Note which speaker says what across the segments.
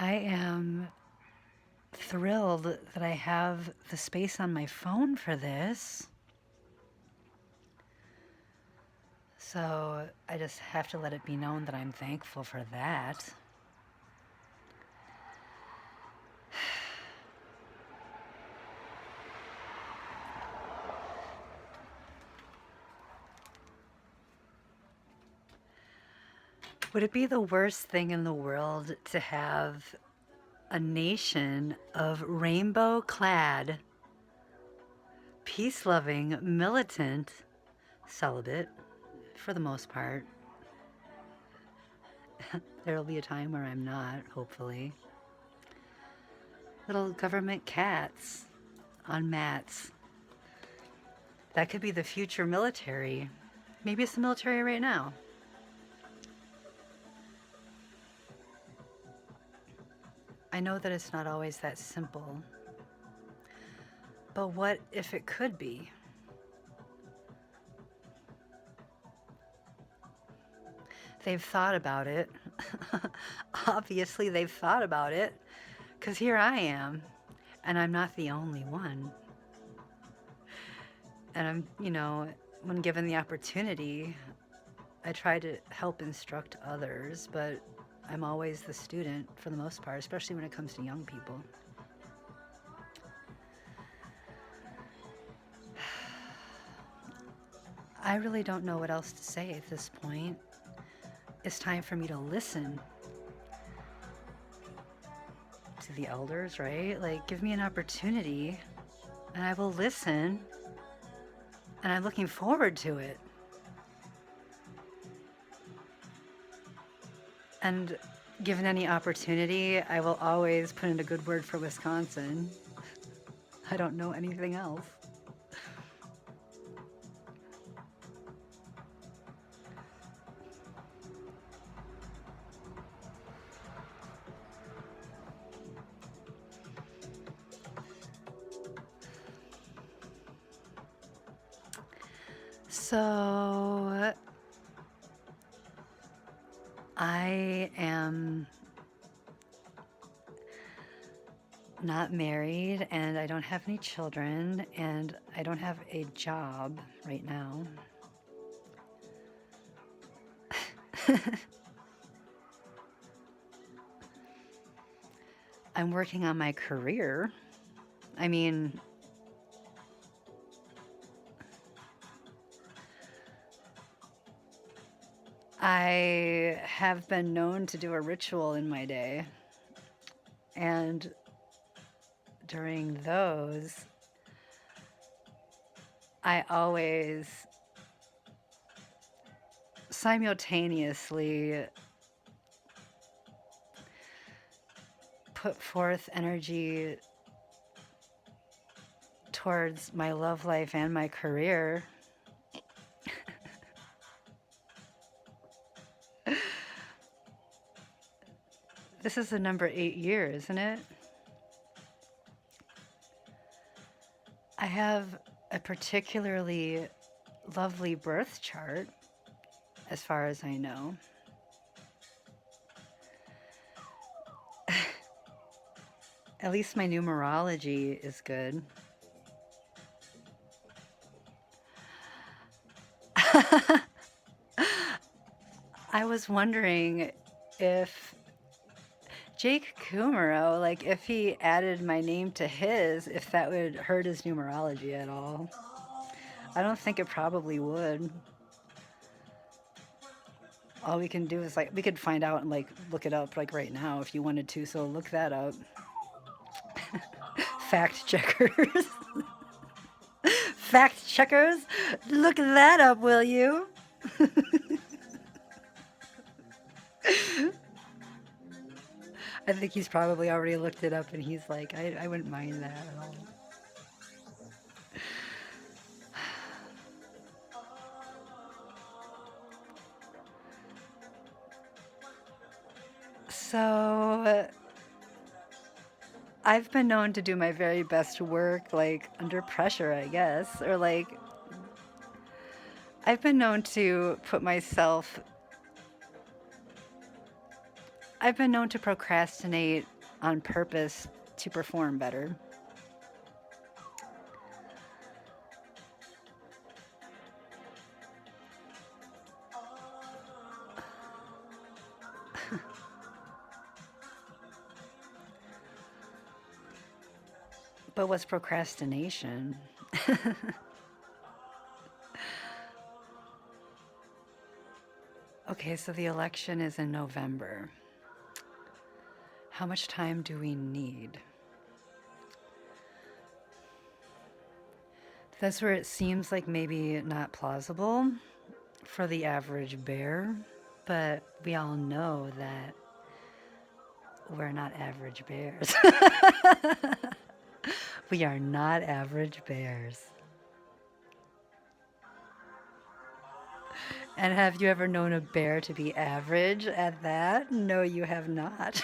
Speaker 1: I am thrilled that I have the space on my phone for this. So I just have to let it be known that I'm thankful for that. Would it be the worst thing in the world to have a nation of rainbow clad, peace loving, militant, celibate, for the most part? There'll be a time where I'm not, hopefully. Little government cats on mats. That could be the future military. Maybe it's the military right now. I know that it's not always that simple. But what if it could be? They've thought about it. Obviously, they've thought about it. Because here I am. And I'm not the only one. And when given the opportunity, I try to help instruct others, but I'm always the student for the most part, especially when it comes to young people. I really don't know what else to say at this point. It's time for me to listen to the elders, right? Like, give me an opportunity and I will listen, and I'm looking forward to it. And given any opportunity, I will always put in a good word for Wisconsin. I don't know anything else. So I am not married, and I don't have any children, and I don't have a job right now. I'm working on my career. I mean, I have been known to do a ritual in my day, and during those, I always simultaneously put forth energy towards my love life and my career. This is the number 8 year, isn't it? I have a particularly lovely birth chart, as far as I know. At least my numerology is good. I was wondering if Jake Kumaro, like if he added my name to his, if that would hurt his numerology at all. I don't think it probably would. All we can do is we could find out and look it up right now if you wanted to, so look that up. Fact checkers. Fact checkers, look that up, will you? I think he's probably already looked it up and he's like, I wouldn't mind that at all. So, I've been known to do my very best work, under pressure, I guess, or I've been known to I've been known to procrastinate on purpose to perform better. But what's procrastination? Okay, so the election is in November. How much time do we need? That's where it seems like maybe not plausible for the average bear, but we all know that we're not average bears. We are not average bears. And have you ever known a bear to be average at that? No, you have not.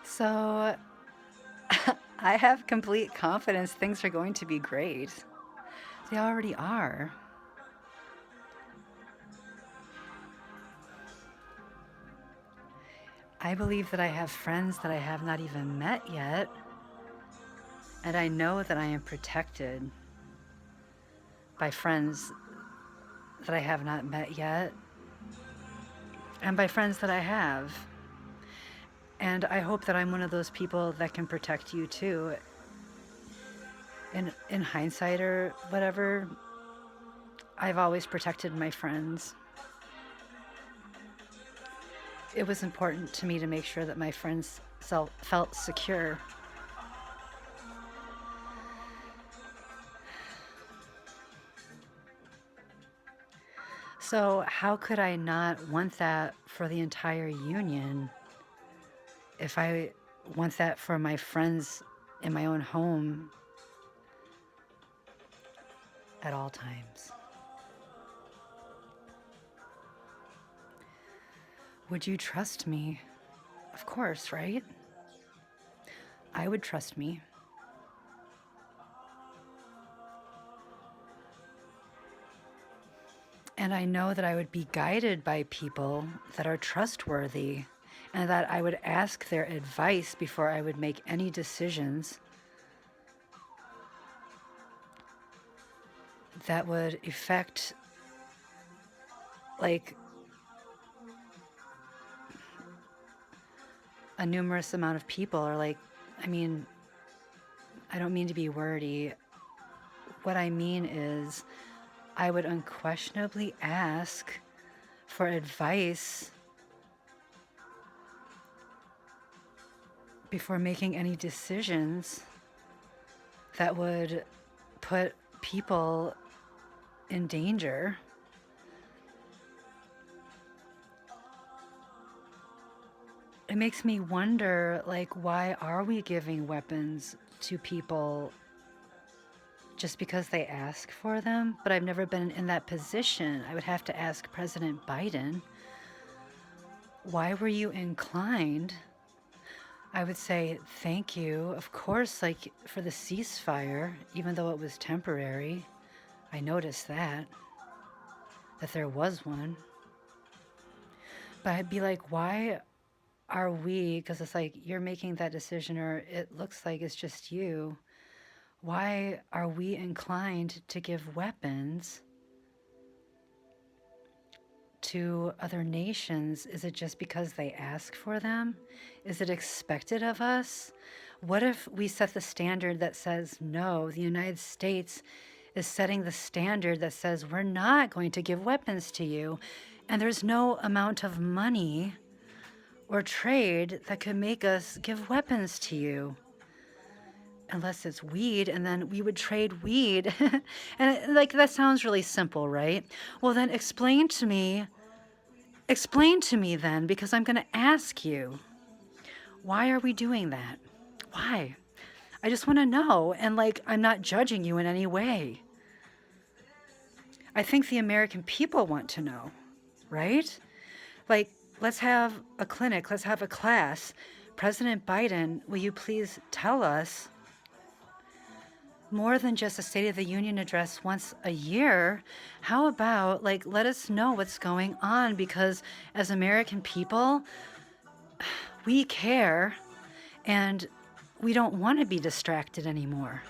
Speaker 1: So I have complete confidence things are going to be great. They already are. I believe that I have friends that I have not even met yet. And I know that I am protected by friends that I have not met yet. And by friends that I have. And I hope that I'm one of those people that can protect you too. In hindsight or whatever, I've always protected my friends. It was important to me to make sure that my friends felt secure. So how could I not want that for the entire union if I want that for my friends in my own home at all times? Would you trust me? Of course, right? I would trust me. And I know that I would be guided by people that are trustworthy and that I would ask their advice before I would make any decisions that would affect, like, a numerous amount of people. Or like, I mean, I don't mean to be wordy. What I mean is I would unquestionably ask for advice before making any decisions that would put people in danger. It makes me wonder, like, why are we giving weapons to people just because they ask for them? But I've never been in that position. I would have to ask President Biden, why were you inclined? I would say, thank you, of course, like, for the ceasefire, even though it was temporary. I noticed that there was one. But I'd be like, why are we, because it's like you're making that decision, or it looks like it's just you. Why are we inclined to give weapons to other nations? Is it just because they ask for them? Is it expected of us? What if we set the standard that says, no, the United States is setting the standard that says we're not going to give weapons to you, and there's no amount of money or trade that could make us give weapons to you? Unless it's weed, and then we would trade weed. And like, that sounds really simple, right? Well, then explain to me then, because I'm going to ask you, why are we doing that? Why? I just want to know. And like, I'm not judging you in any way. I think the American people want to know, right? Like, let's have a clinic, let's have a class. President Biden, will you please tell us more than just a State of the Union address once a year. How about, like, let us know what's going on? Because as American people, we care and we don't want to be distracted anymore.